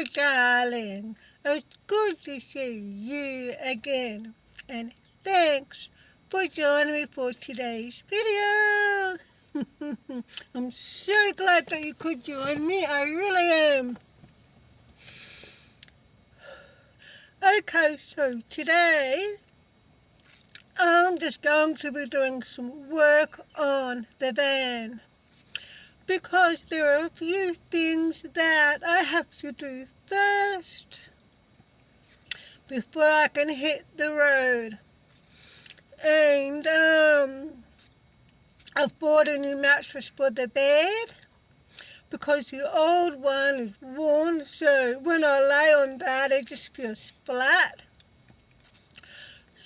my darling. It's good to see you again. And thanks for joining me for today's video. I'm so glad that you could join me. I really am. Okay, so today I'm just going to be doing some work on the van, because there are a few things that I have to do first before I can hit the road. And I've bought a new mattress for the bed because the old one is worn, so when I lay on that it just feels flat.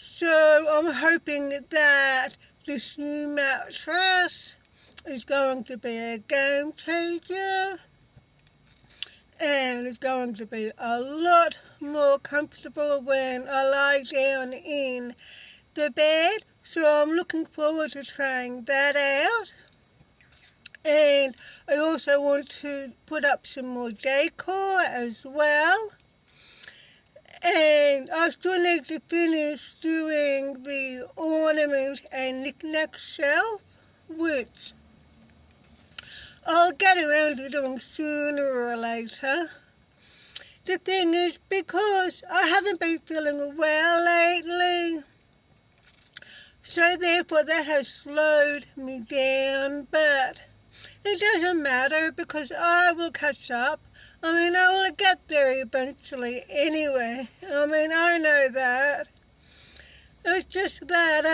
So I'm hoping that this new mattress is going to be a game changer, and it's going to be a lot more comfortable when I lie down in the bed. So I'm looking forward to trying that out. And I also want to put up some more decor as well. And I still need to finish doing the ornament and knick-knack shelf, which I'll get around to doing sooner or later. The thing is, because I haven't been feeling well lately, so therefore that has slowed me down, but it doesn't matter because I will catch up. I will get there eventually anyway. I know that. It's just that,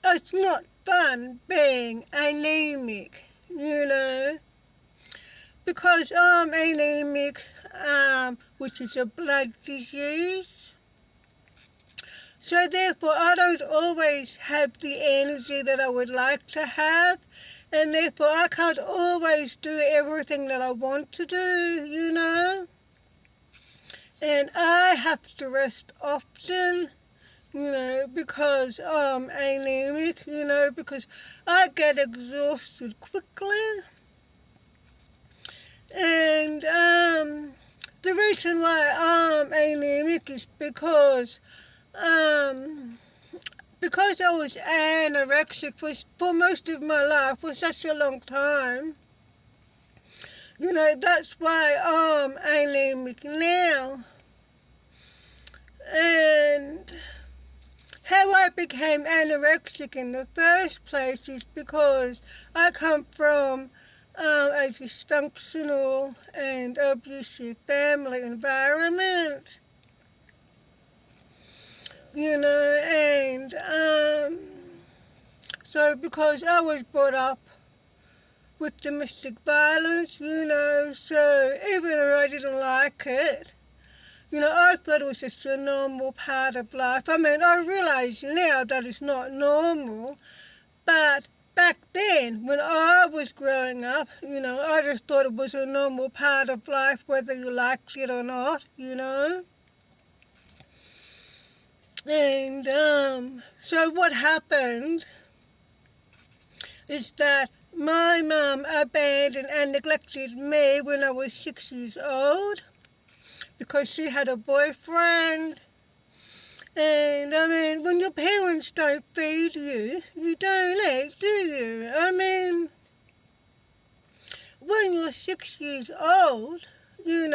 it's not fun being anemic, because I'm anemic, which is a blood disease. So therefore I don't always have the energy that I would like to have, and therefore I can't always do everything that I want to do, And I have to rest often, because I'm anemic, because I get exhausted quickly. And the reason why I'm anemic is because I was anorexic for most of my life, for such a long time. That's why I'm anemic now. And how I became anorexic in the first place is because I come from a dysfunctional and abusive family environment. And so because I was brought up with domestic violence, so even though I didn't like it, I thought it was just a normal part of life. I realize now that it's not normal, but back then, when I was growing up, I just thought it was a normal part of life, whether you liked it or not, And so what happened is that my mum abandoned and neglected me when I was 6 years old because she had a boyfriend. And when your parents don't feed you, you don't eat, do you? When you're 6 years old, you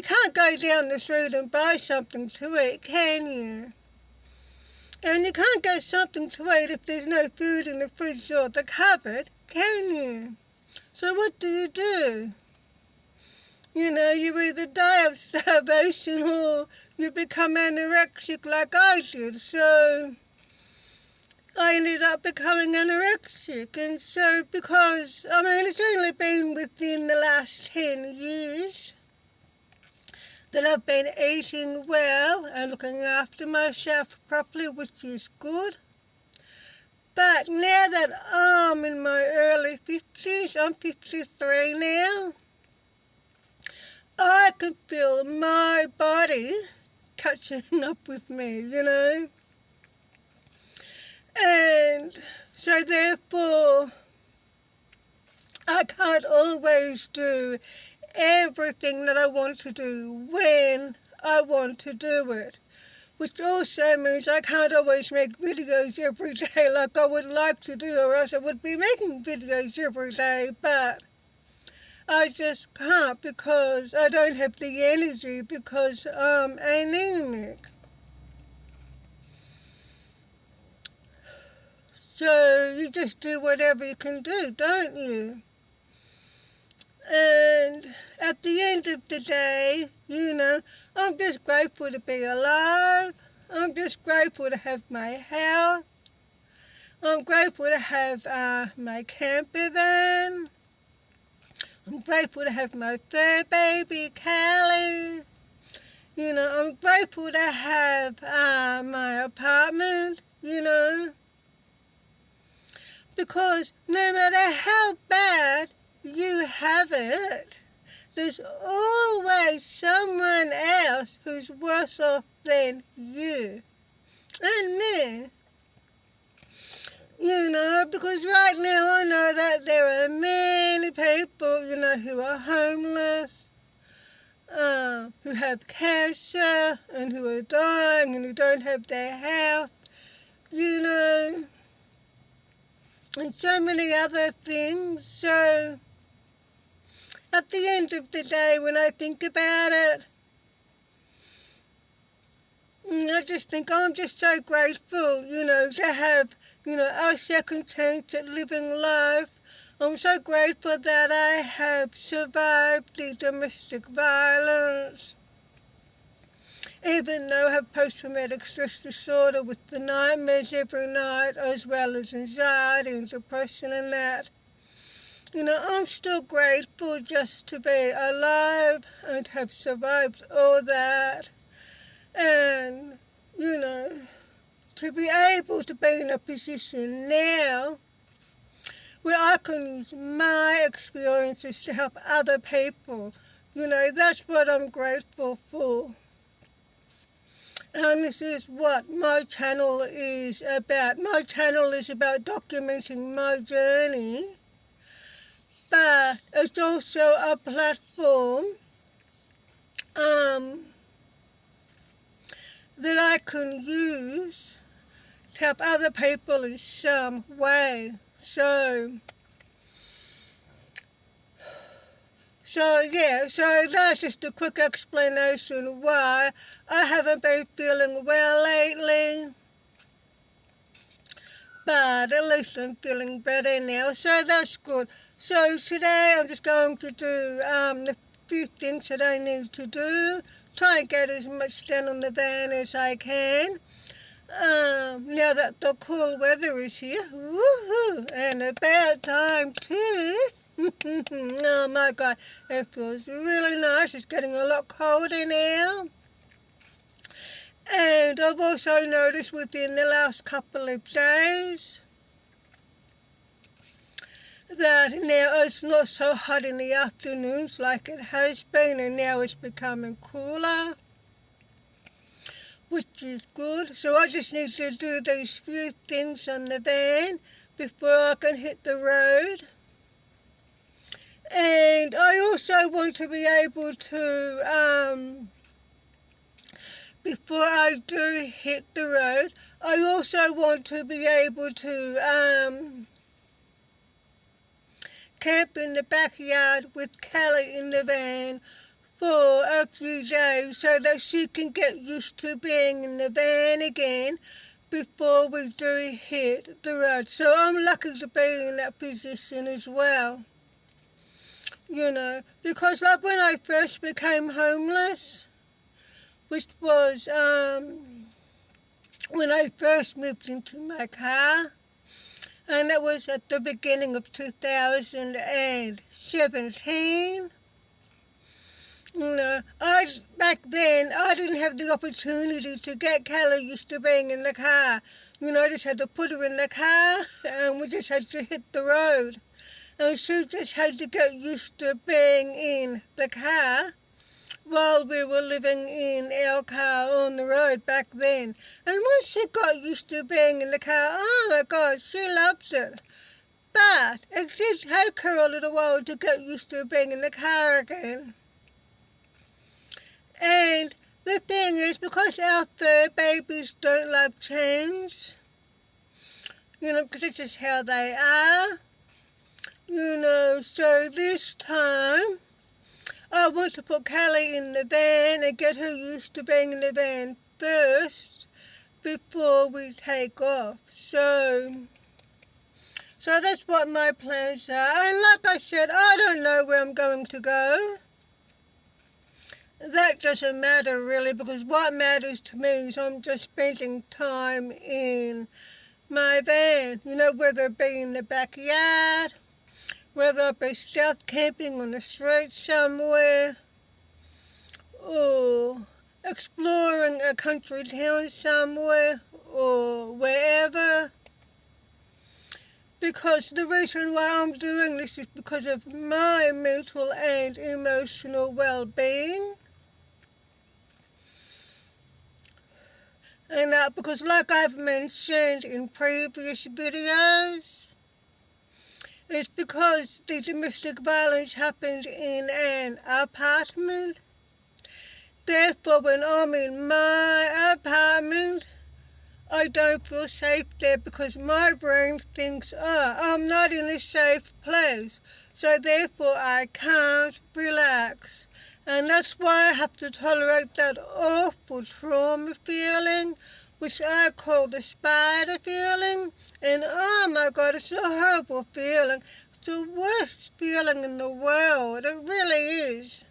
can't go down the street and buy something to eat, can you? And you can't get something to eat if there's no food in the fridge or the cupboard, can you? So what do? You either die of starvation or you become anorexic like I did. So I ended up becoming anorexic. And so because, it's only been within the last 10 years that I've been eating well and looking after myself properly, which is good. But now that I'm in my early 50s, I'm 53 now, I can feel my body catching up with me, And so therefore, I can't always do everything that I want to do when I want to do it. Which also means I can't always make videos every day like I would like to do, or else I would be making videos every day, but I just can't because I don't have the energy because I'm anemic. So you just do whatever you can do, don't you? And at the end of the day, I'm just grateful to be alive. I'm just grateful to have my health. I'm grateful to have my camper van. I'm grateful to have my fur baby, Callie. I'm grateful to have my apartment, because no matter how bad you have it, there's always someone else who's worse off than you and me. Because right now I know that there are many people, who are homeless, who have cancer and who are dying and who don't have their health, and so many other things. So at the end of the day, when I think about it, I just think I'm just so grateful, to have, a second chance at living life. I'm so grateful that I have survived the domestic violence, even though I have post-traumatic stress disorder with the nightmares every night, as well as anxiety and depression and that. I'm still grateful just to be alive and have survived all that. And, to be able to be in a position now where I can use my experiences to help other people. That's what I'm grateful for. And this is what my channel is about. My channel is about documenting my journey, but it's also a platform that I can use to help other people in some way. So that's just a quick explanation why I haven't been feeling well lately. But at least I'm feeling better now, so that's good. So today I'm just going to do the few things that I need to do. Try and get as much done on the van as I can. Now that the cool weather is here, woohoo, and about time too. Oh my God, it feels really nice. It's getting a lot colder now. And I've also noticed within the last couple of days that now it's not so hot in the afternoons like it has been, and now it's becoming cooler, which is good. So I just need to do these few things on the van before I can hit the road. And I also want to be able to, before I do hit the road, I also want to be able to camp in the backyard with Callie in the van for a few days so that she can get used to being in the van again before we do hit the road. So I'm lucky to be in that position as well. Because like when I first became homeless, which was when I first moved into my car, and that was at the beginning of 2017. Back then, I didn't have the opportunity to get Callie used to being in the car. I just had to put her in the car, and we just had to hit the road. And she just had to get used to being in the car while we were living in our car on the road back then. And once she got used to being in the car, oh my God, she loved it. But it did take her a little while to get used to being in the car again. And the thing is, because our fur babies don't like change, because it's just how they are, so this time I want to put Callie in the van and get her used to being in the van first before we take off. So that's what my plans are. And like I said, I don't know where I'm going to go. That doesn't matter really, because what matters to me is I'm just spending time in my van, whether it be in the backyard, whether it be stealth camping on the street somewhere, or exploring a country town somewhere, or wherever. Because the reason why I'm doing this is because of my mental and emotional well-being. And because like I've mentioned in previous videos, it's because the domestic violence happened in an apartment. Therefore, when I'm in my apartment, I don't feel safe there because my brain thinks, I'm not in a safe place. So therefore, I can't relax. And that's why I have to tolerate that awful trauma feeling, which I call the spider feeling. And oh my God, it's a horrible feeling. It's the worst feeling in the world. It really is.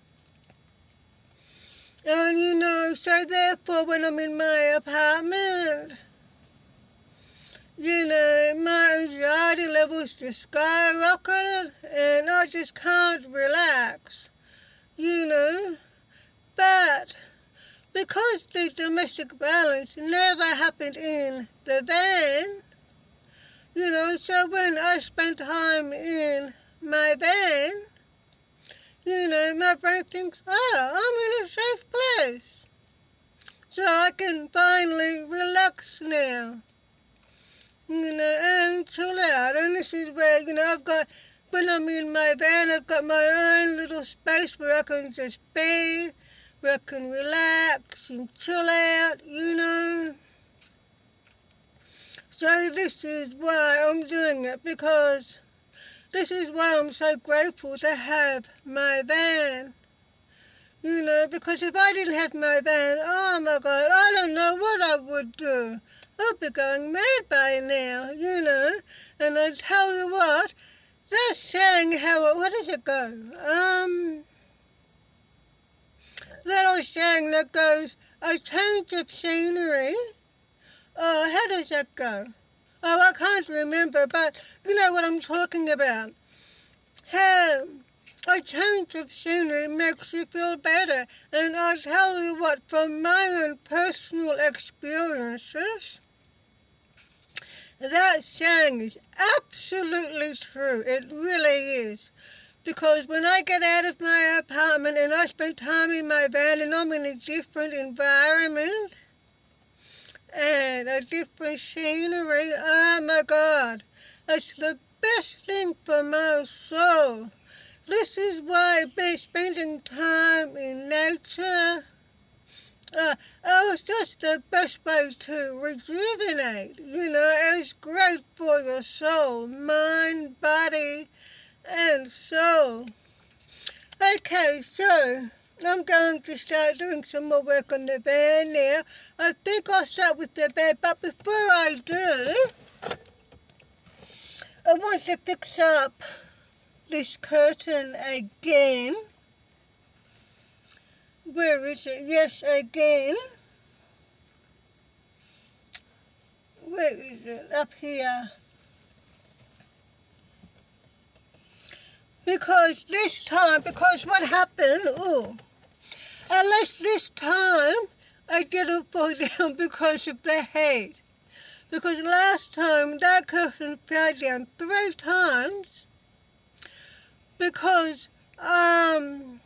And so therefore when I'm in my apartment, my anxiety levels just skyrocketed and I just can't relax. But because the domestic violence never happened in the van, so when I spend time in my van, my brain thinks, I'm in a safe place. So I can finally relax now, and chill out. And this is where, when I'm in my van, I've got my own little space where I can just be, where I can relax and chill out, So this is why I'm doing it, because this is why I'm so grateful to have my van. Because if I didn't have my van, oh my God, I don't know what I would do. I'd be going mad by now, And I tell you what, that saying, what does it go? That old saying that goes, a change of scenery. How does that go? Oh, I can't remember, but you know what I'm talking about. How a change of scenery makes you feel better. And I tell you what, from my own personal experiences, that saying is absolutely true. It really is. Because when I get out of my apartment and I spend time in my van and I'm in a different environment and a different scenery, oh my God, it's the best thing for my soul. This is why spending time in nature, it's just the best way to rejuvenate. It's great for your soul, mind, body, and soul. Okay, so I'm going to start doing some more work on the van now. I think I'll start with the bed, but before I do, I want to fix up this curtain again. Where is it? Yes, again. Where is it? Up here. Because what happened, at least this time I didn't fall down because of the heat. Because last time that curtain fell down 3 times because the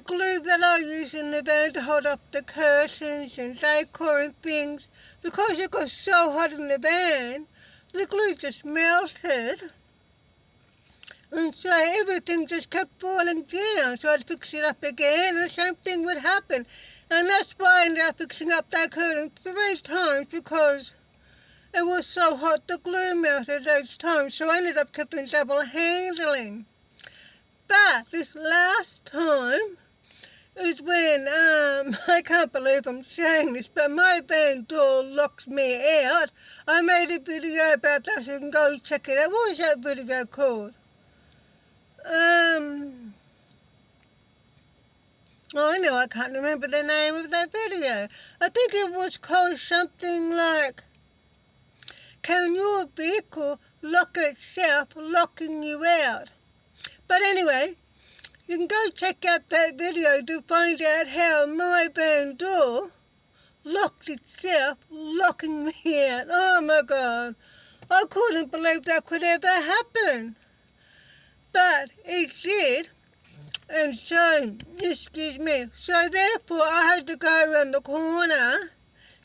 glue that I use in the van to hold up the curtains and decor and things, because it got so hot in the van, the glue just melted And so everything just kept falling down. So I'd fix it up again and the same thing would happen. And that's why I ended up fixing up that curtain 3 times, because it was so hot the glue melted those times. So I ended up keeping double handling. But this last time is when, I can't believe I'm saying this, but my van door locked me out. I made a video about that, so you can go check it out. What was that video called? I know I can't remember the name of that video. I think it was called something like, "Can your vehicle lock itself, locking you out?" But anyway, you can go check out that video to find out how my van door locked itself, locking me out. Oh my God, I couldn't believe that could ever happen. But it did. And so, excuse me, so therefore I had to go around the corner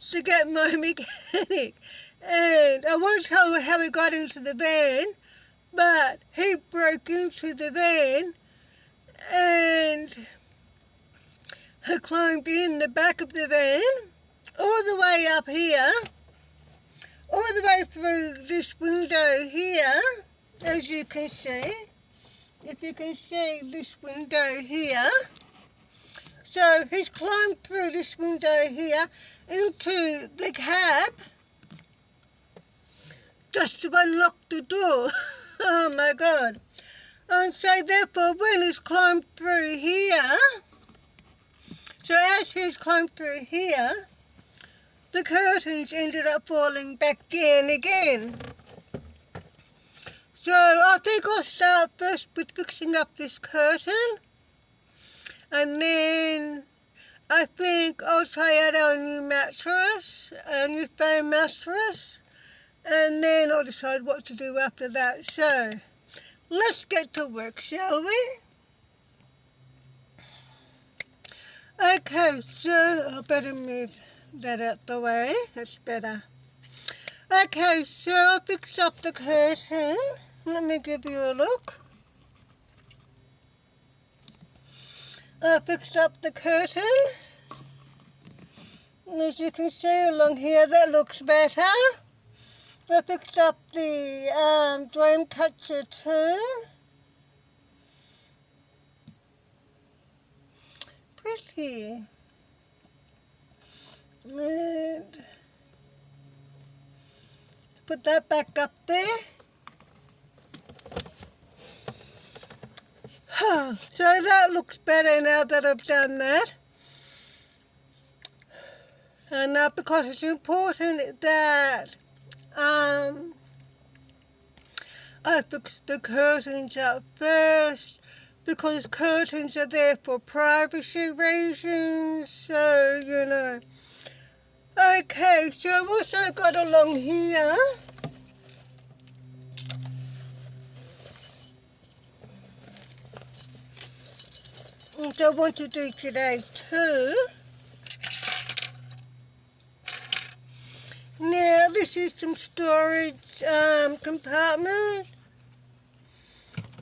to get my mechanic. And I won't tell you how he got into the van, but he broke into the van and he climbed in the back of the van, all the way up here, all the way through this window here, as you can see. If you can see this window here. So he's climbed through this window here into the cab just to unlock the door. Oh my God. And so therefore when he's climbed through here, so as he's climbed through here, the curtains ended up falling back down again. So I think I'll start first with fixing up this curtain, and then I think I'll try out our new mattress, our new foam mattress, and then I'll decide what to do after that. So let's get to work, shall we? Okay, so I better move that out the way. That's better. Okay, so I fixed up the curtain. Let me give you a look. I fixed up the curtain. As you can see along here, that looks better. I fixed up the dream catcher too. Pretty. And put that back up there. So that looks better now that I've done that. And because it's important that I fix the curtains up first, because curtains are there for privacy reasons, so you know. Okay, so I've also got along here what I want to do today too. Now this is some storage compartment.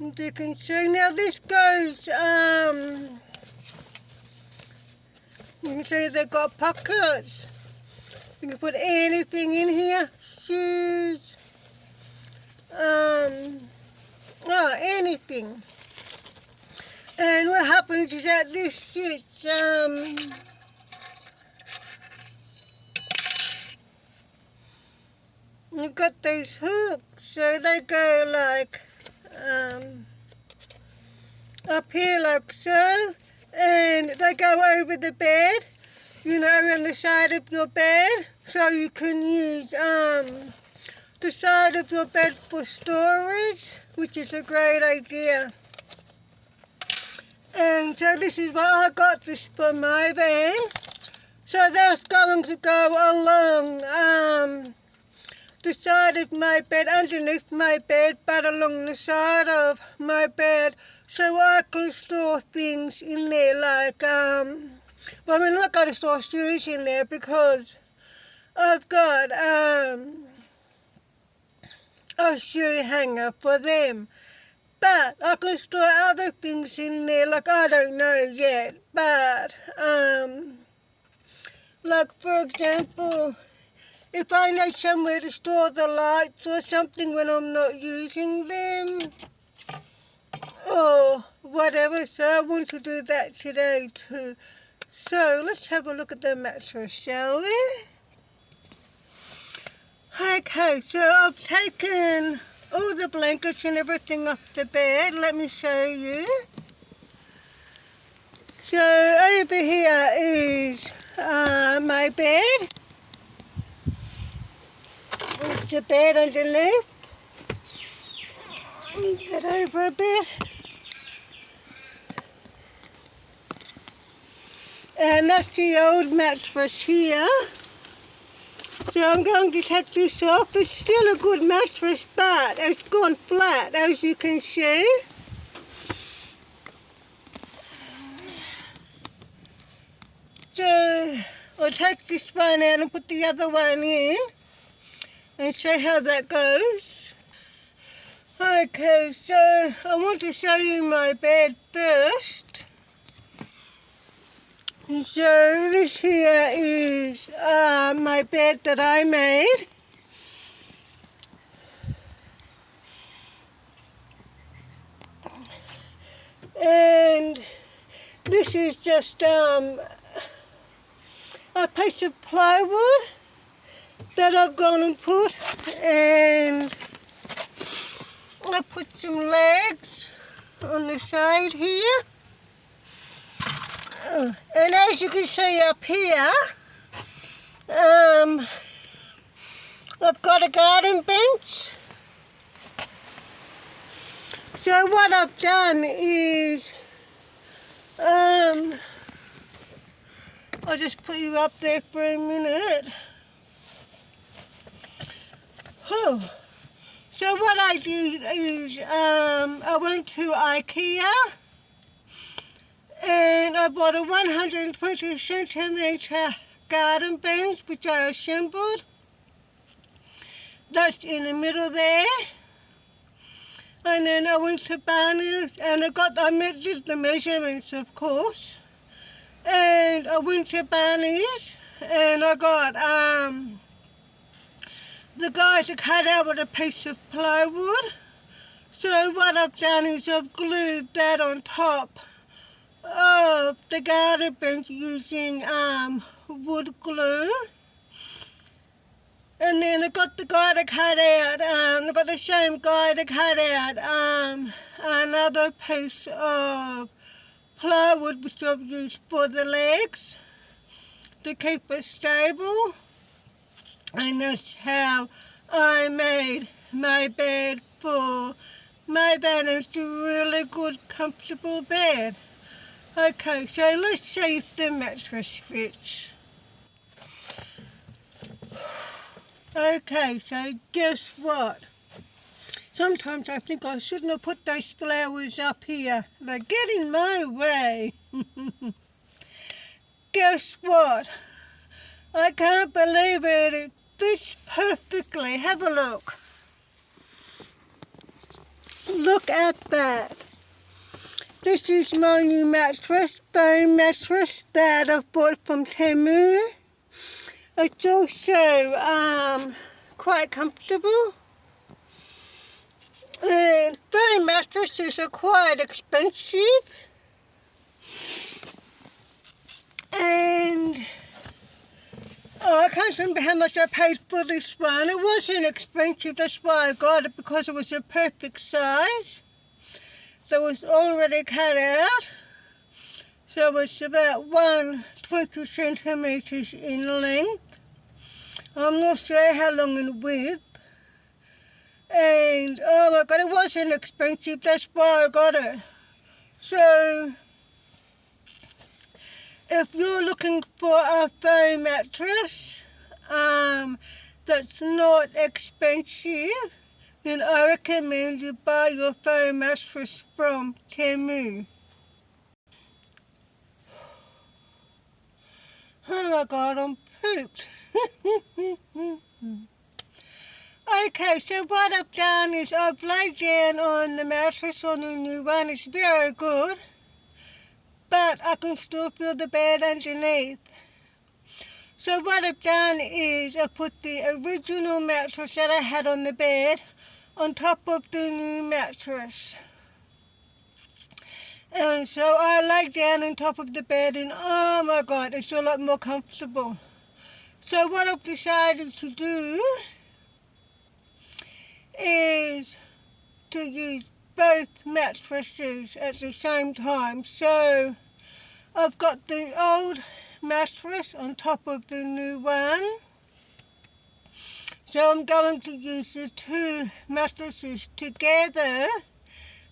As you can see, now this goes, you can see they've got pockets. You can put anything in here, shoes, anything. And what happens is that this sits, you've got these hooks, so they go like, up here like so, and they go over the bed, you know, around the side of your bed, so you can use, the side of your bed for storage, which is a great idea. And so this is what I got this for my van. So that's going to go along the side of my bed, underneath my bed, but along the side of my bed, so I can store things in there like, well, I'm not going to store shoes in there because I've got a shoe hanger for them. But I can store other things in there, like I don't know yet, but, like for example, if I need somewhere to store the lights or something when I'm not using them, or whatever, so I want to do that today too. So let's have a look at the mattress, shall we? Okay, so I've taken all the blankets and everything off the bed. Let me show you. So over here is my bed. There's the bed underneath. Move that over a bit. And that's the old mattress here. So I'm going to take this off. It's still a good mattress, but it's gone flat, as you can see. So I'll take this one out and put the other one in and show how that goes. Okay, so I want to show you my bed first. So this here is my bed that I made. And this is just a piece of plywood that I've gone and put, and I put some legs on the side here. And as you can see up here, I've got a garden bench. So what I've done is, I'll just put you up there for a minute. Oh. So what I did is, I went to IKEA and I bought a 120 centimetre garden bench, which I assembled. That's in the middle there. And then I went to Barnes and I measured the measurements, of course. And I went to Barnes and I got the guy to cut out with a piece of plywood. So what I've done is I've glued that on top of the garden bench using wood glue. And then I got the guy to cut out, I got the same guy to cut out another piece of plywood which I've used for the legs to keep it stable. And that's how I made my bed for my bed. It's a really good, comfortable bed. Okay, so let's see if the mattress fits. Okay, so guess what? Sometimes I think I shouldn't have put those flowers up here. They get in my way. Guess what? I can't believe it. It fits perfectly. Have a look. Look at that. This is my new mattress, foam mattress that I've bought from Temu. It's also quite comfortable. And foam mattresses are quite expensive. And I can't remember how much I paid for this one. It wasn't expensive, that's why I got it, because it was a perfect size. So it was already cut out. So it's about 120 centimetres in length. I'm not sure how long in width. And oh my God, it wasn't expensive, that's why I got it. So if you're looking for a foam mattress that's not expensive, then I recommend you buy your foam mattress from Temu. Oh my God, I'm pooped. Okay, so what I've done is I've laid down on the mattress on the new one. It's very good, but I can still feel the bed underneath. So what I've done is I put the original mattress that I had on the bed on top of the new mattress. And so I lay down on top of the bed and oh my God, it's a lot more comfortable. So what I've decided to do is to use both mattresses at the same time. So I've got the old mattress on top of the new one. So I'm going to use the two mattresses together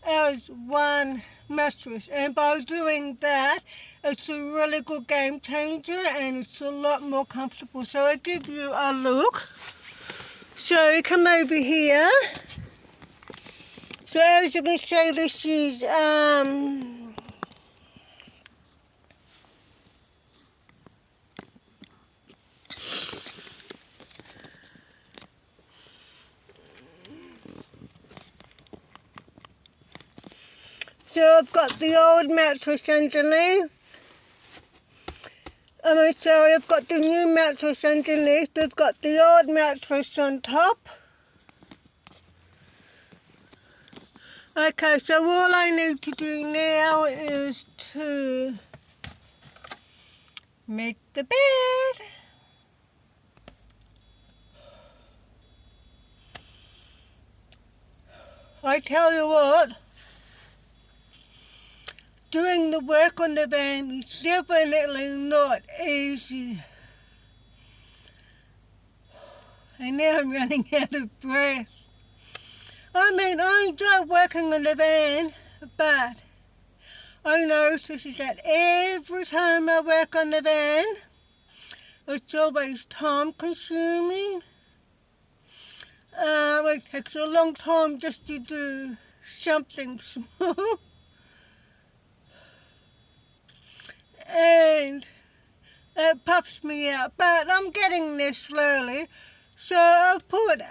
as one mattress, and by doing that it's a really good game changer and it's a lot more comfortable. So I'll give you a look. So come over here. So as you can see, this is so I've got the old mattress underneath. Sorry, I've got the new mattress underneath. I've got the old mattress on top. Okay, so all I need to do now is to make the bed. I tell you what, doing the work on the bed is definitely not easy. And now I'm running out of breath. I enjoy working on the van, but I notice that every time I work on the van, it's always time consuming. It takes a long time just to do something small. And it puffs me out, but I'm getting there slowly. So I'll put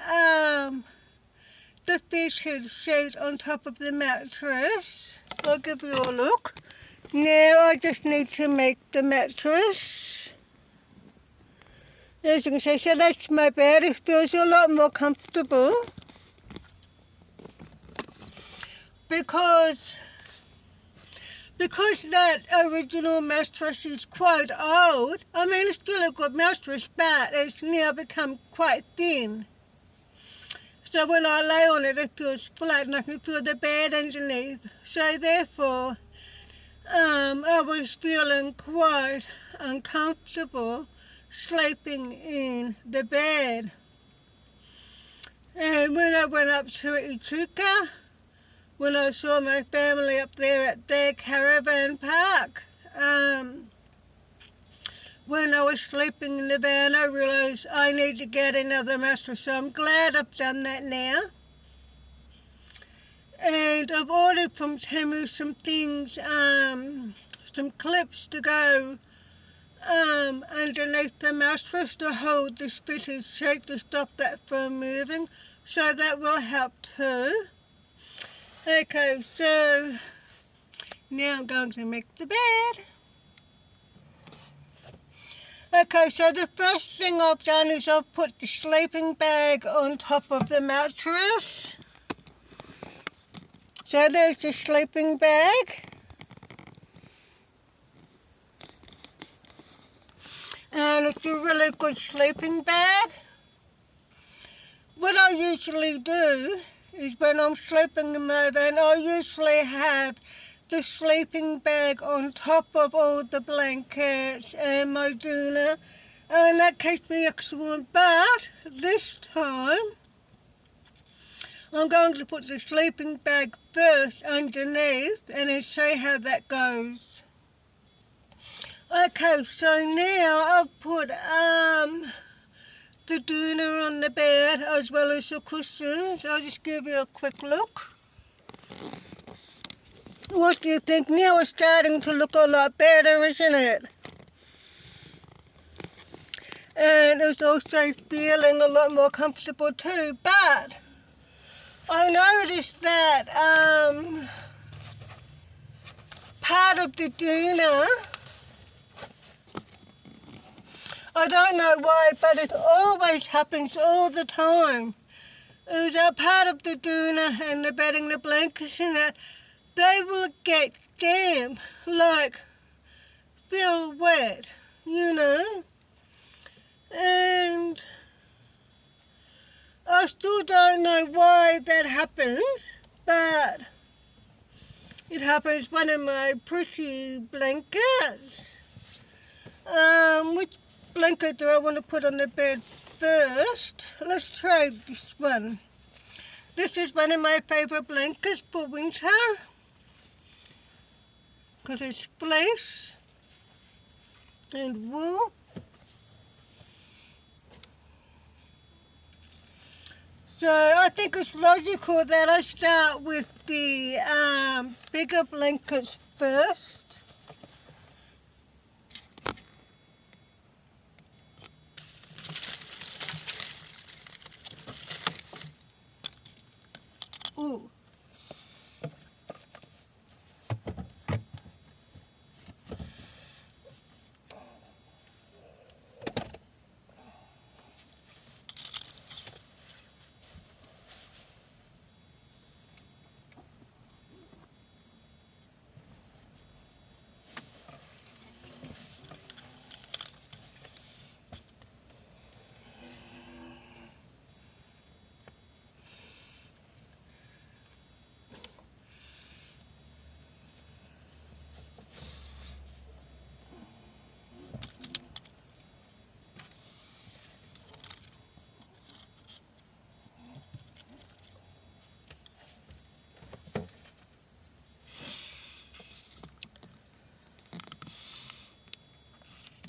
the fitted sheet on top of the mattress. I'll give you a look. Now I just need to make the mattress. As you can see, so that's my bed. It feels a lot more comfortable because that original mattress is quite old. It's still a good mattress, but it's now become quite thin. So when I lay on it, it feels flat and I can feel the bed underneath. So therefore, I was feeling quite uncomfortable sleeping in the bed. And when I went up to Echuca, when I saw my family up there at their caravan park, when I was sleeping in the van, I realised I need to get another mattress. So I'm glad I've done that now. And I've ordered from Temu some things, some clips to go underneath the mattress to hold this fitted sheet to stop that from moving. So that will help too. Okay, so now I'm going to make the bed. Okay, so the first thing I've done is I've put the sleeping bag on top of the mattress. So there's the sleeping bag. And it's a really good sleeping bag. What I usually do is when I'm sleeping in my van, I usually have the sleeping bag on top of all the blankets and my doona, and that keeps me excellent. But this time, I'm going to put the sleeping bag first underneath and then see how that goes. Okay, so now I've put the doona on the bed as well as the cushions. I'll just give you a quick look. What do you think? Now it's starting to look a lot better, isn't it? and it's also feeling a lot more comfortable too. But I noticed that part of the doona, I don't know why, but it always happens all the time, is that part of the doona and the bedding, the blankets and that, they will get damp, like feel wet, you know, and I still don't know why that happens, but it happens. One of my pretty blankets. Which blanket do I want to put on the bed first? Let's try this one. This is one of my favourite blankets for winter because it's fleece and wool. So I think it's logical that I start with the bigger blankets first. Ooh.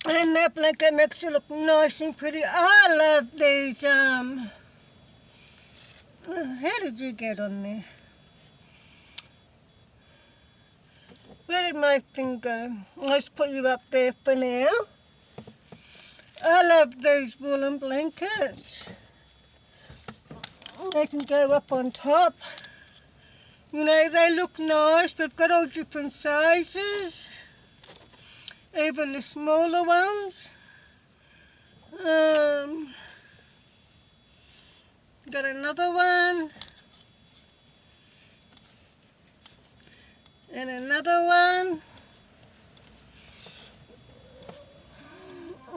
And that blanket makes it look nice and pretty. I love these, how did you get on there? Where did my thing go? Let's put you up there for now. I love these woolen blankets. They can go up on top. You know, they look nice. We've got all different sizes. Even the smaller ones. Got another one. And another one.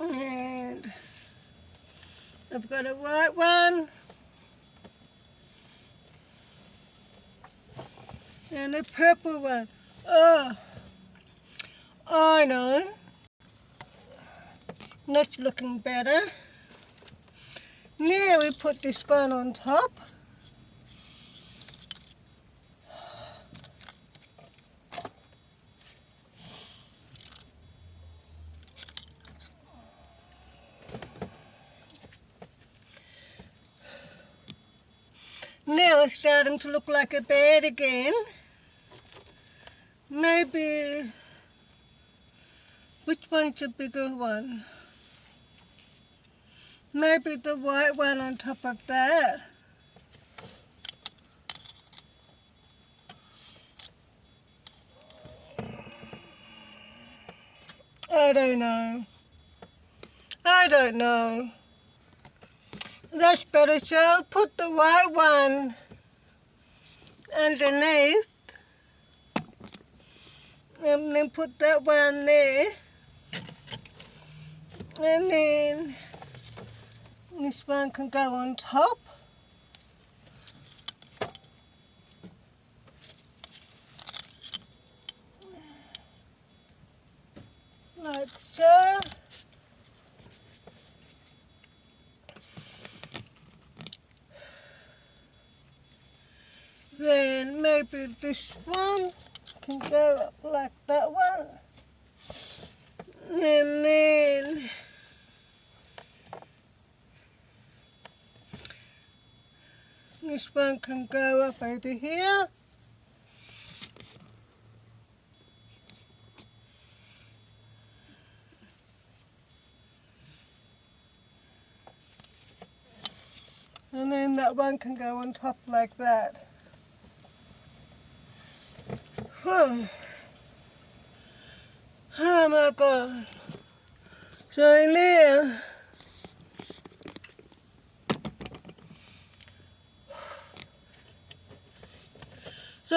And I've got a white one. And a purple one. Oh, I know. That's looking better. Now we put this one on top. Now it's starting to look like a bed again. Maybe, which one's the bigger one? Maybe the white one on top of that. I don't know. I don't know. That's better, so I'll put the white one underneath and then put that one there, and then this one can go on top. Like so. Then maybe this one can go up like that one. And then this one can go up over here. And then that one can go on top like that. Oh my God. So now,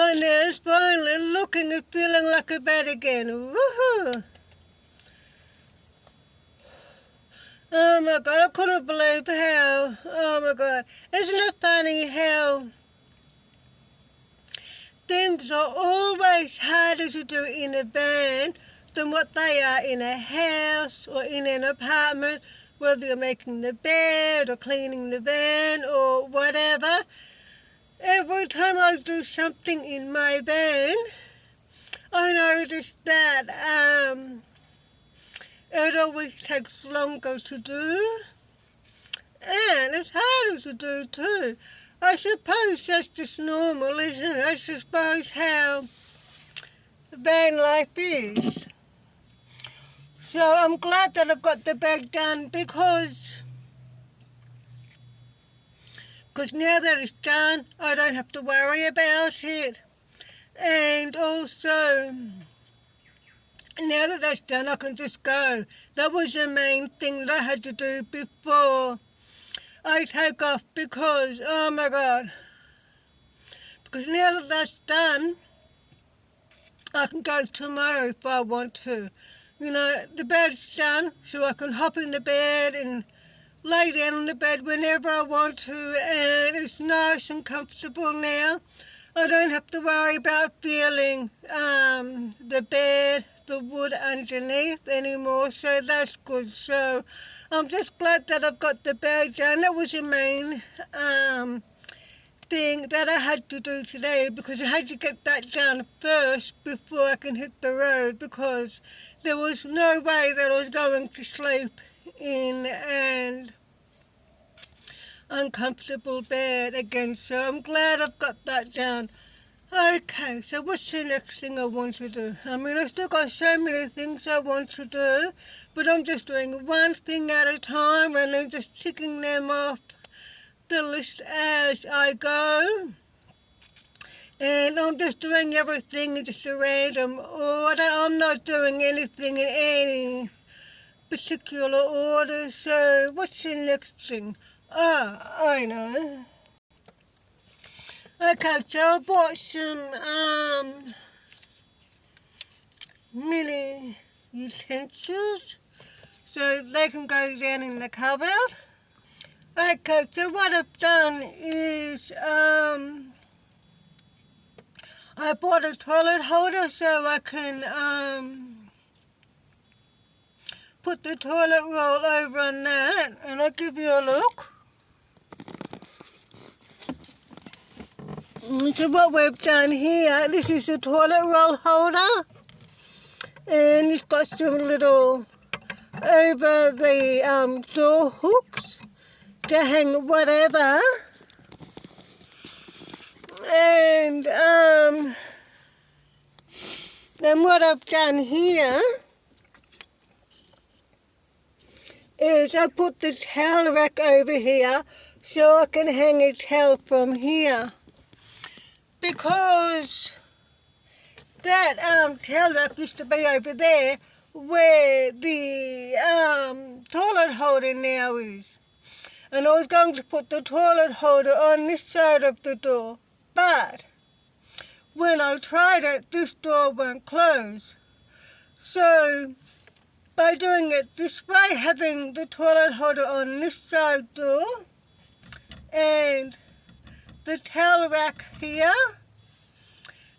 it's finally looking and feeling like a bed again. Woohoo! Oh my God, I couldn't believe how, oh my God. Isn't it funny how things are always harder to do in a van than what they are in a house or in an apartment, whether you're making the bed or cleaning the van or whatever. Every time I do something in my van, I notice that it always takes longer to do, and it's harder to do too. I suppose that's just normal, isn't it? I suppose how van life is. So I'm glad that I've got the bag done because now that it's done, I don't have to worry about it. And also, now that that's done, I can just go. That was the main thing that I had to do before I take off because, oh my God, because now that that's done, I can go tomorrow if I want to. You know, the bed's done, so I can hop in the bed and lay down on the bed whenever I want to, and it's nice and comfortable now. I don't have to worry about feeling the bed, the wood underneath anymore, so that's good. So I'm just glad that I've got the bed done. That was the main thing that I had to do today because I had to get that done first before I can hit the road because there was no way that I was going to sleep in an uncomfortable bed again. So I'm glad I've got that done. Okay, so what's the next thing I want to do? I mean, I've still got so many things I want to do, but I'm just doing one thing at a time and then just ticking them off the list as I go. And I'm just doing everything in just a random order. I'm not doing anything in any particular order. So what's the next thing? I know. Okay, so I bought some mini utensils so they can go down in the cupboard. Okay, so what I've done is I bought a toilet holder so I can put the toilet roll over on that, and I'll give you a look. So what we've done here, this is the toilet roll holder, and it's got some little over the door hooks to hang whatever. And then what I've done here is I put the towel rack over here so I can hang a towel from here. Because that towel rack used to be over there where the toilet holder now is. And I was going to put the toilet holder on this side of the door. But when I tried it, this door won't close. So by doing it this way, having the toilet holder on this side door and the towel rack here,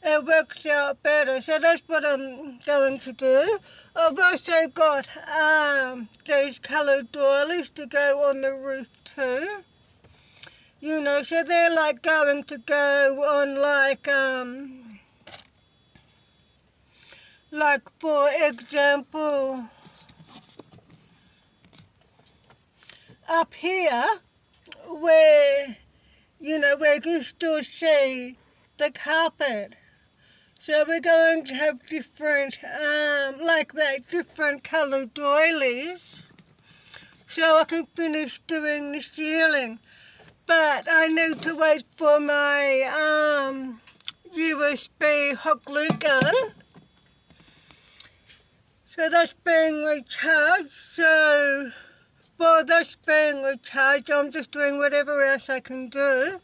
it works out better. So that's what I'm going to do. I've also got those coloured doilies to go on the roof too. You know, so they're like going to go on like for example, up here where, you know, where you still see the carpet. So we're going to have different, like that, different coloured doilies so I can finish doing the ceiling. but I need to wait for my USB hot glue gun. So that's being recharged. So while that's being recharged, I'm just doing whatever else I can do.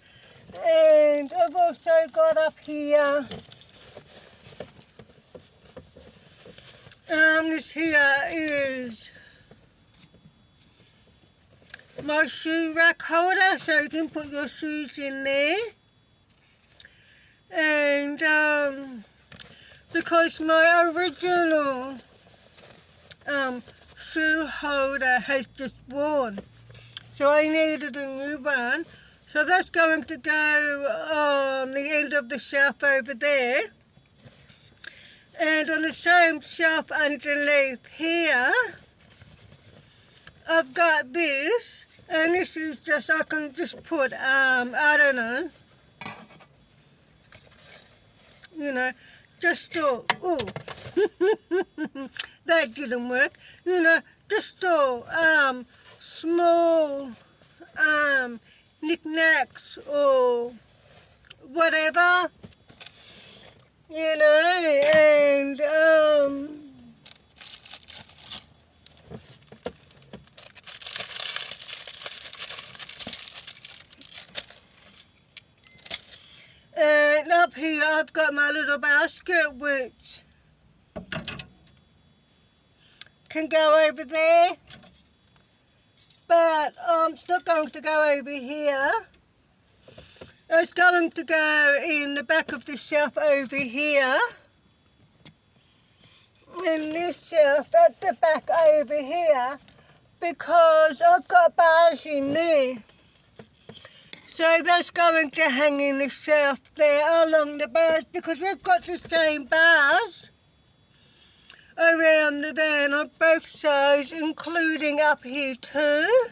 And I've also got up here, this here is my shoe rack holder, so you can put your shoes in there. And because my original shoe holder has just worn, so I needed a new one. So that's going to go on the end of the shelf over there. And on the same shelf underneath here, I've got this. And this is just, I can just put, I don't know, you know, just store, ooh, that didn't work, you know, just store, small, knickknacks or whatever, you know, and, and up here I've got my little basket which can go over there, but it's not going to go over here. It's going to go in the back of the shelf over here, and this shelf at the back over here, because I've got bars in there. So that's going to hang in the shelf there along the bars, because we've got the same bars around the van on both sides, including up here too.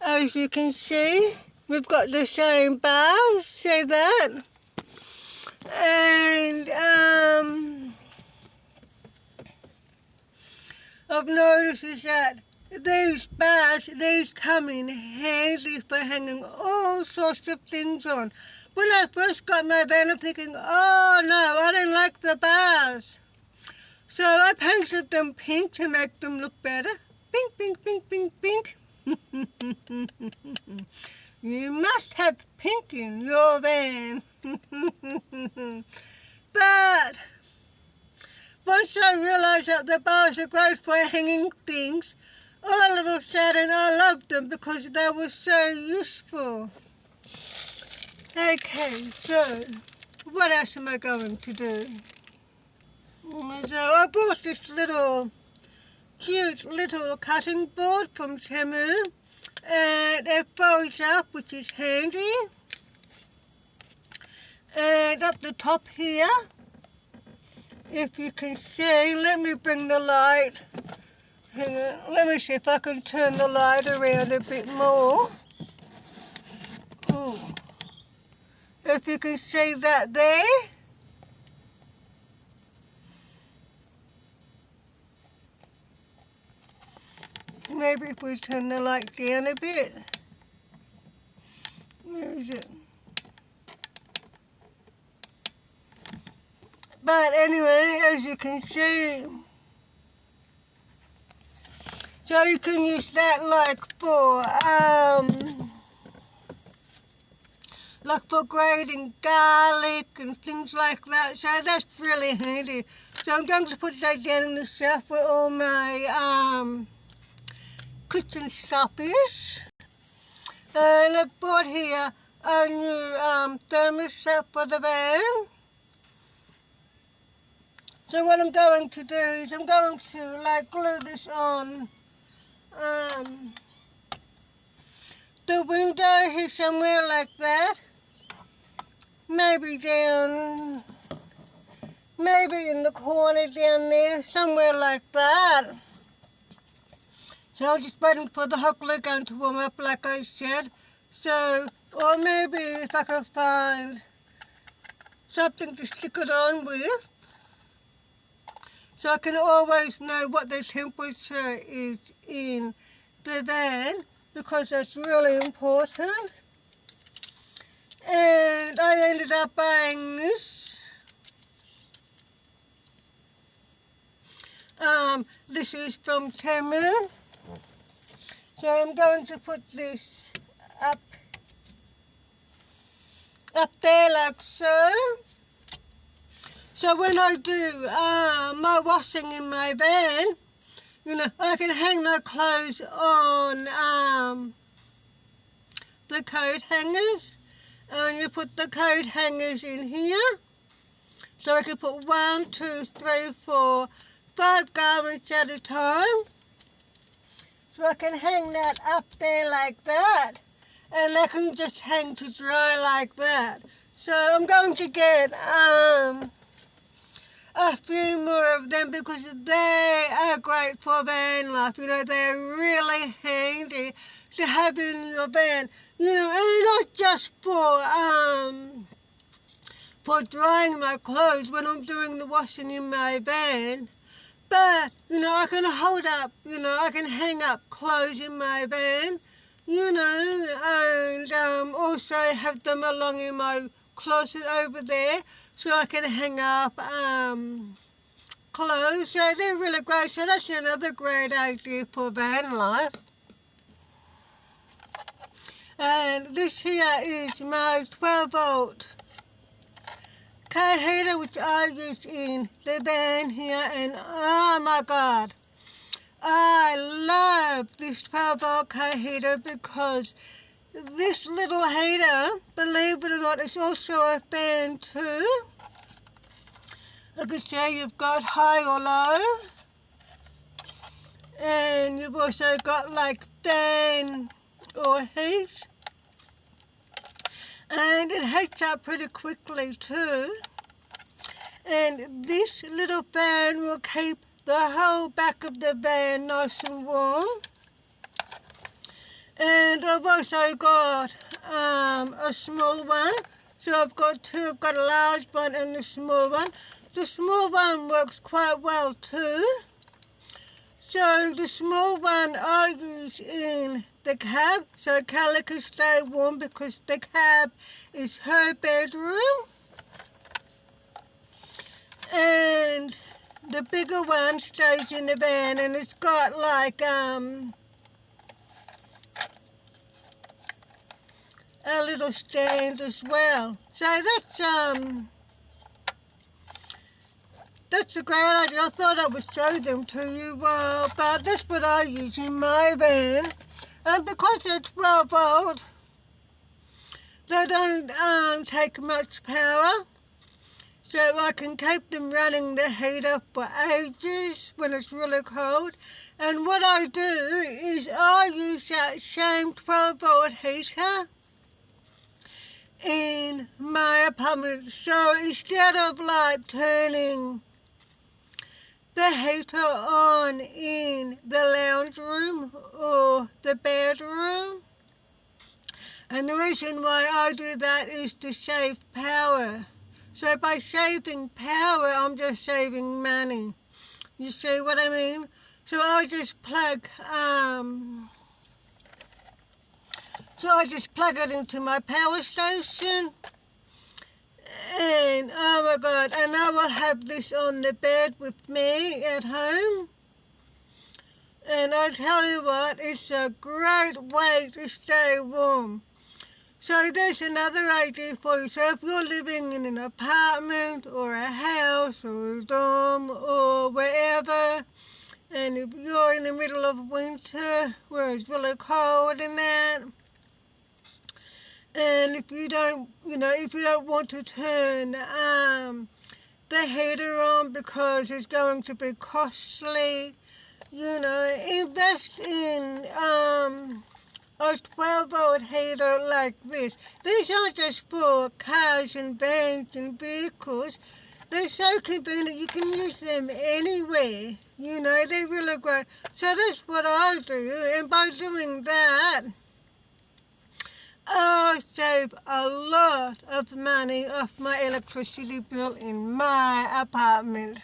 As you can see, we've got the same bars, see that? And I've noticed is that these bars, these come in handy for hanging all sorts of things on. When I first got my van, I'm thinking, oh no, I don't like the bars. So I painted them pink to make them look better. Pink, pink, pink, pink, pink. You must have pink in your van. But once I realised that the bars are great for hanging things, all of a sudden I loved them because they were so useful. Okay, so what else am I going to do? So I bought this little cute little cutting board from Temu, and it folds up, which is handy. And up the top here, if you can see, let me bring the light. Hang on, let me see if I can turn the light around a bit more. Ooh. If you can see that there. Maybe if we turn the light down a bit. Where is it? But anyway, as you can see, so you can use that like for grating garlic and things like that. So that's really handy. So I'm going to put that down in the shelf where all my kitchen stuff is. And I bought here a new thermostat for the van. So what I'm going to do is I'm going to like glue this on the window here somewhere like that. Maybe down, maybe in the corner down there, somewhere like that. So I'm just waiting for the hot glue gun to warm up like I said. So, or maybe if I can find something to stick it on with, so I can always know what the temperature is in the van, because that's really important. And I ended up buying this. This is from Temu. So I'm going to put this up there like so. So when I do my washing in my van, you know, I can hang my clothes on the coat hangers. And you put the coat hangers in here. So I can put 1, 2, 3, 4, 5 garments at a time. So I can hang that up there like that. And I can just hang to dry like that. So I'm going to get a few more of them because they are great for van life. You know, they're really handy to have in your van. You know, and not just for drying my clothes when I'm doing the washing in my van. But, you know, I can hold up, you know, I can hang up clothes in my van, you know, and also have them along in my closet over there so I can hang up clothes. So they're really great. So that's another great idea for van life. And this here is my 12-volt car heater which I use in the van here, and oh my God, I love this 12-volt car heater because this little heater, believe it or not, is also a fan too. Like I say, you've got high or low, and you've also got like fan or heat. And it heats up pretty quickly too. And this little fan will keep the whole back of the van nice and warm. And I've also got a small one. So I've got two. I've got a large one and a small one. The small one works quite well too. So the small one I use in the cab, so Callie can stay warm because the cab is her bedroom. And the bigger one stays in the van, and it's got like a little stand as well. So that's a great idea. I thought I would show them to you, but that's what I use in my van. And because they're 12-volt, they don't take much power. So I can keep them running the heater for ages when it's really cold. And what I do is I use that same 12-volt heater in my apartment. So instead of like turning the heater on in the lounge room or the bedroom, and the reason why I do that is to save power. So by saving power, I'm just saving money. You see what I mean? So I just plug it into my power station. And oh my God, and I will have this on the bed with me at home. And I tell you what, it's a great way to stay warm. So there's another idea for you. So if you're living in an apartment or a house or a dorm or wherever, and if you're in the middle of winter where it's really cold and that, and if you don't want to turn the heater on because it's going to be costly, you know, invest in a 12-volt heater like this. These aren't just for cars and vans and vehicles. They're so convenient. You can use them anywhere. You know, they're really great. So that's what I do. And by doing that, I save a lot of money off my electricity bill in my apartment.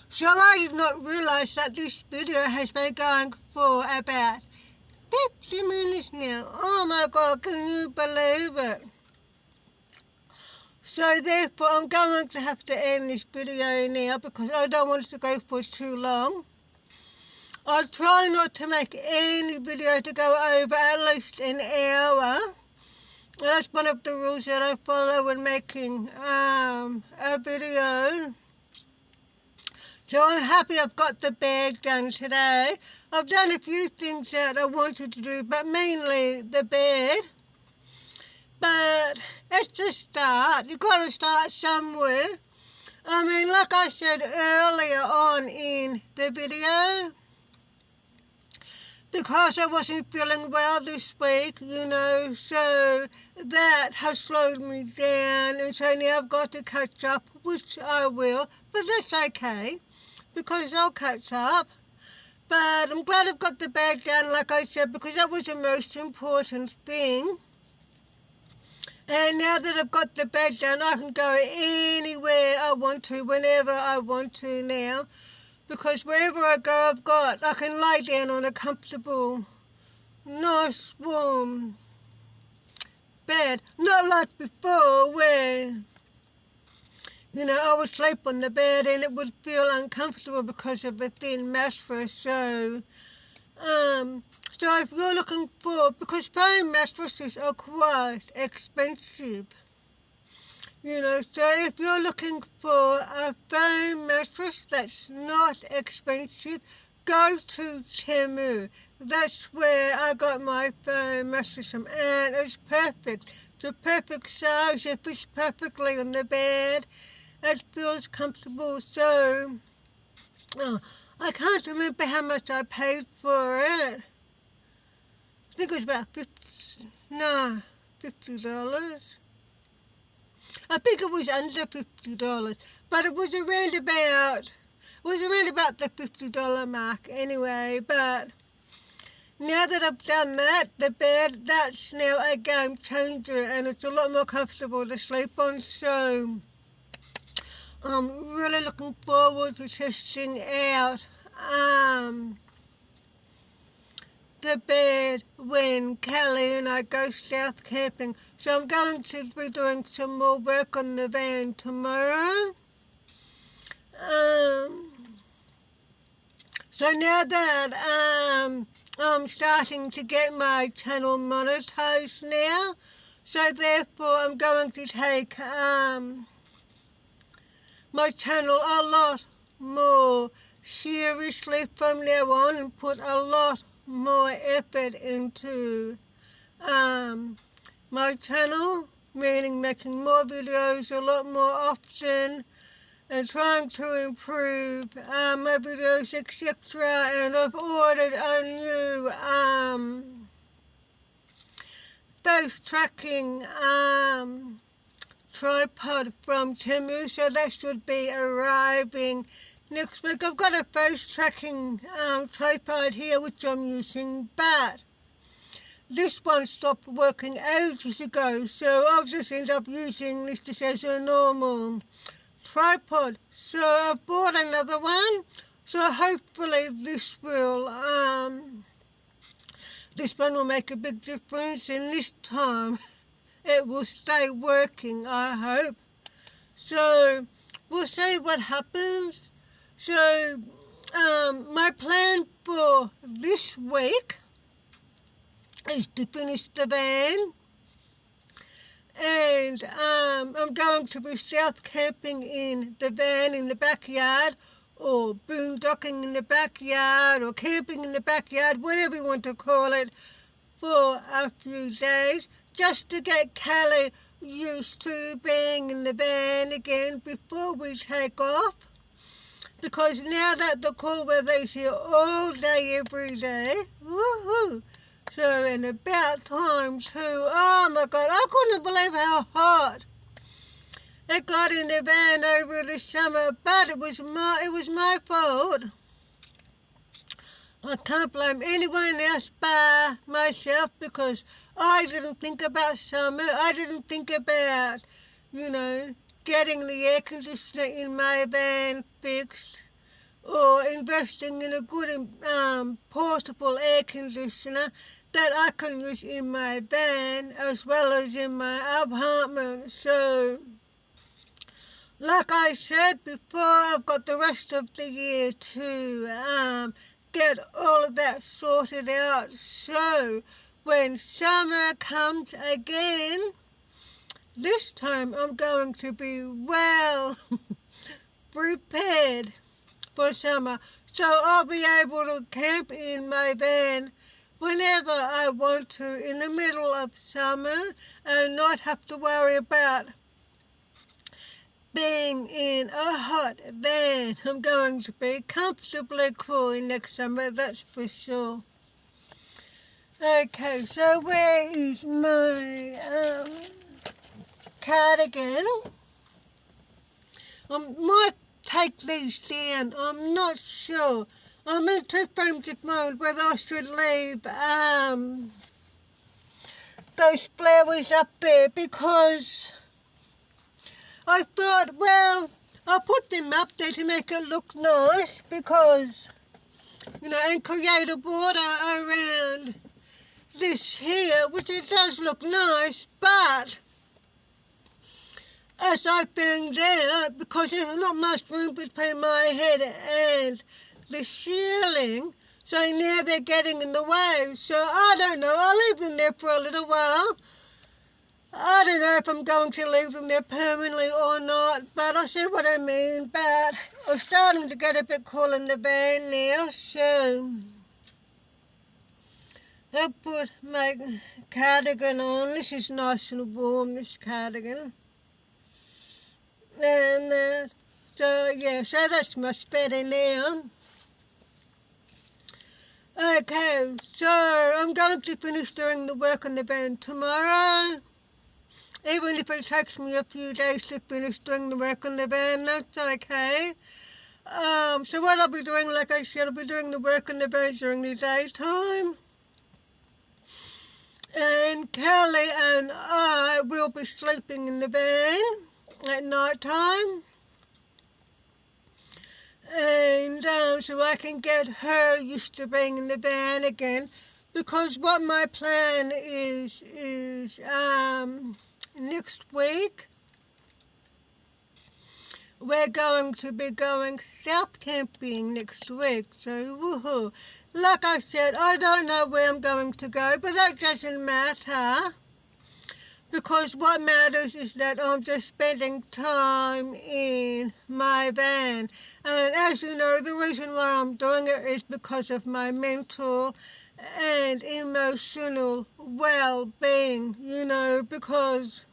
So I did not realize that this video has been going for about 50 minutes now. Oh my God, can you believe it? So therefore I'm going to have to end this video now because I don't want it to go for too long. I'll try not to make any video to go over at least an hour. That's one of the rules that I follow when making a video. So I'm happy I've got the bed done today. I've done a few things that I wanted to do, but mainly the bed. But let's just start. You've got to start somewhere. I mean, like I said earlier on in the video, because I wasn't feeling well this week, so that has slowed me down, and so now I've got to catch up, which I will, but that's okay, because I'll catch up. But I'm glad I've got the bag done, like I said, because that was the most important thing. And now that I've got the bed done, I can go anywhere I want to, whenever I want to now. Because wherever I go, I can lie down on a comfortable, nice, warm bed. Not like before where, I would sleep on the bed and it would feel uncomfortable because of a thin mattress. So if you're looking for, because foam mattresses are quite expensive, so if you're looking for a foam mattress that's not expensive, go to Temu. That's where I got my foam mattress from, and it's perfect. It's a perfect size, it fits perfectly on the bed, it feels comfortable, so I can't remember how much I paid for it. I think it was about $50. I think it was under $50, but it was around about the $50 mark anyway. But now that I've done that, the bed, that's now a game changer, and it's a lot more comfortable to sleep on. So I'm really looking forward to testing out the bed when Kelly and I go south camping. So I'm going to be doing some more work on the van tomorrow. So now that I'm starting to get my channel monetized now, so therefore I'm going to take my channel a lot more seriously from now on and put a lot more effort into my channel, meaning making more videos a lot more often and trying to improve my videos, etc. And I've ordered a new face tracking tripod from Temu, so that should be arriving next week. I've got a face tracking tripod here which I'm using, but this one stopped working ages ago, so I'll just end up using this just as a normal tripod. So I've bought another one, so hopefully this one will make a big difference, and this time it will stay working, I hope. So we'll see what happens. So my plan for this week is to finish the van, and I'm going to be south camping in the van in the backyard, or boondocking in the backyard, or camping in the backyard, whatever you want to call it, for a few days, just to get Kelly used to being in the van again before we take off. Because now that the cool weather is here all day, every day, woohoo! So, and about time too. Oh my God, I couldn't believe how hot it got in the van over the summer, but it was my fault. I can't blame anyone else but myself, because I didn't think about summer. I didn't think about, getting the air conditioner in my van fixed, or investing in a good portable air conditioner that I can use in my van as well as in my apartment. So like I said before, I've got the rest of the year to get all of that sorted out. So when summer comes again, this time I'm going to be well prepared for summer. So I'll be able to camp in my van whenever I want to in the middle of summer and not have to worry about being in a hot van. I'm going to be comfortably cool next summer, that's for sure. Okay, so where is my cardigan? I might take these down, I'm not sure. I'm in two frames of mind whether I should leave those flowers up there because I thought, well, I'll put them up there to make it look nice because, and create a border around this here, which it does look nice, but as I found out, because there's not much room between my head and the ceiling, so now they're getting in the way. So I don't know, I'll leave them there for a little while. I don't know if I'm going to leave them there permanently or not, but I see what I mean. But I'm starting to get a bit cool in the van now, so I'll put my cardigan on. This is nice and warm, this cardigan. And so that's much better now. Okay, so I'm going to finish doing the work on the van tomorrow. Even if it takes me a few days to finish doing the work on the van, that's okay. So what I'll be doing, like I said, I'll be doing the work on the van during the daytime. And Kelly and I will be sleeping in the van at night time. And so I can get her used to being in the van again. Because what my plan is next week, we're going to be going south camping next week. So, woohoo. Like I said, I don't know where I'm going to go, but that doesn't matter. Because what matters is that I'm just spending time in my van. And as you know, the reason why I'm doing it is because of my mental and emotional well-being, because,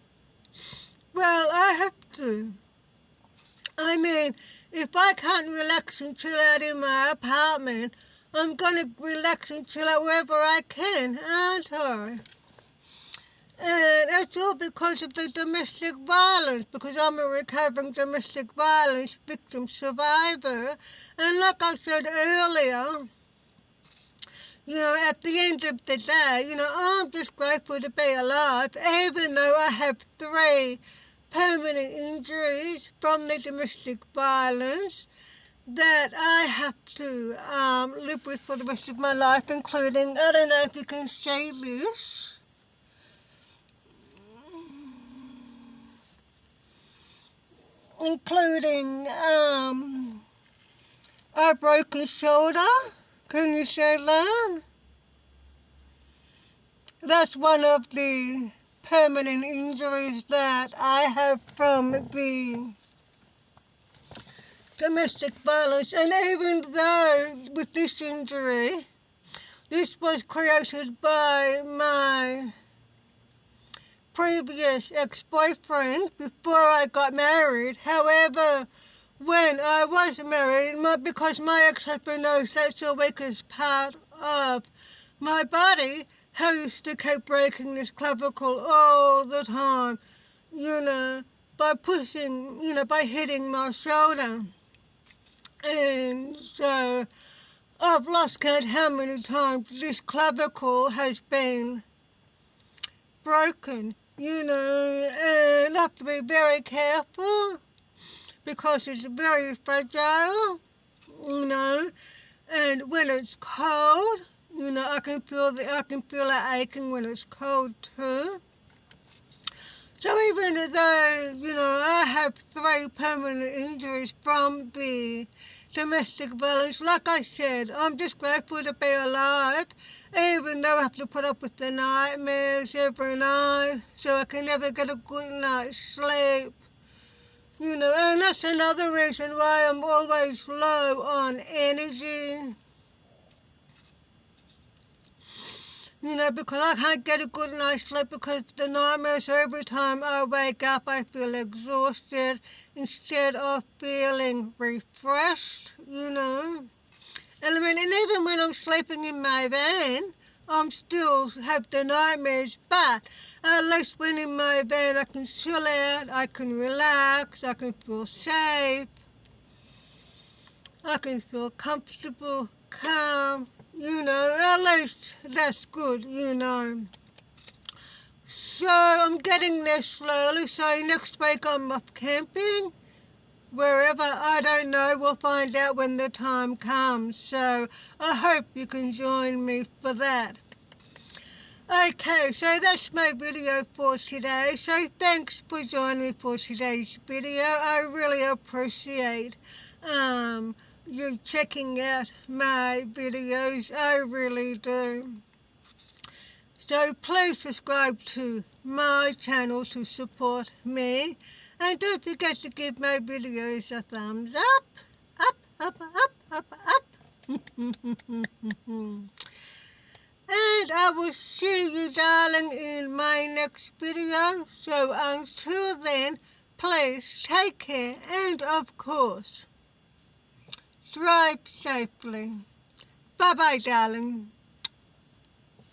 well, I have to. I mean, if I can't relax and chill out in my apartment, I'm going to relax and chill out wherever I can, aren't I? And that's all because of the domestic violence, because I'm a recovering domestic violence victim survivor. And like I said earlier, at the end of the day, I'm just grateful to be alive, even though I have 3 permanent injuries from the domestic violence that I have to live with for the rest of my life, including, I don't know if you can see this, including a broken shoulder. Can you see that? That's one of the permanent injuries that I have from the domestic violence. And even though with this injury, this was created by my previous ex-boyfriend before I got married. However, when I was married, because my ex-husband knows that's the weakest part of my body, he used to keep breaking this clavicle all the time, by pushing, by hitting my shoulder. And so I've lost count how many times this clavicle has been broken, and I have to be very careful because it's very fragile, and when it's cold, I can feel it aching when it's cold too. So even though, I have 3 permanent injuries from the domestic violence, like I said, I'm just grateful to be alive, even though I have to put up with the nightmares every night, so I can never get a good night's sleep. And that's another reason why I'm always low on energy. Because I can't get a good night's sleep because of the nightmares. So every time I wake up, I feel exhausted instead of feeling refreshed, And even when I'm sleeping in my van, I'm still have the nightmares, but at least when in my van I can chill out, I can relax, I can feel safe, I can feel comfortable, calm, at least that's good, So I'm getting there slowly, so next week I'm off camping. Wherever, I don't know, we'll find out when the time comes. So I hope you can join me for that. Okay, so that's my video for today. So thanks for joining me for today's video. I really appreciate you checking out my videos. I really do. So please subscribe to my channel to support me. And don't forget to give my videos a thumbs up. Up, up, up, up, up. And I will see you, darling, in my next video. So until then, please take care and, of course, drive safely. Bye-bye, darling.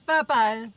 Bye-bye.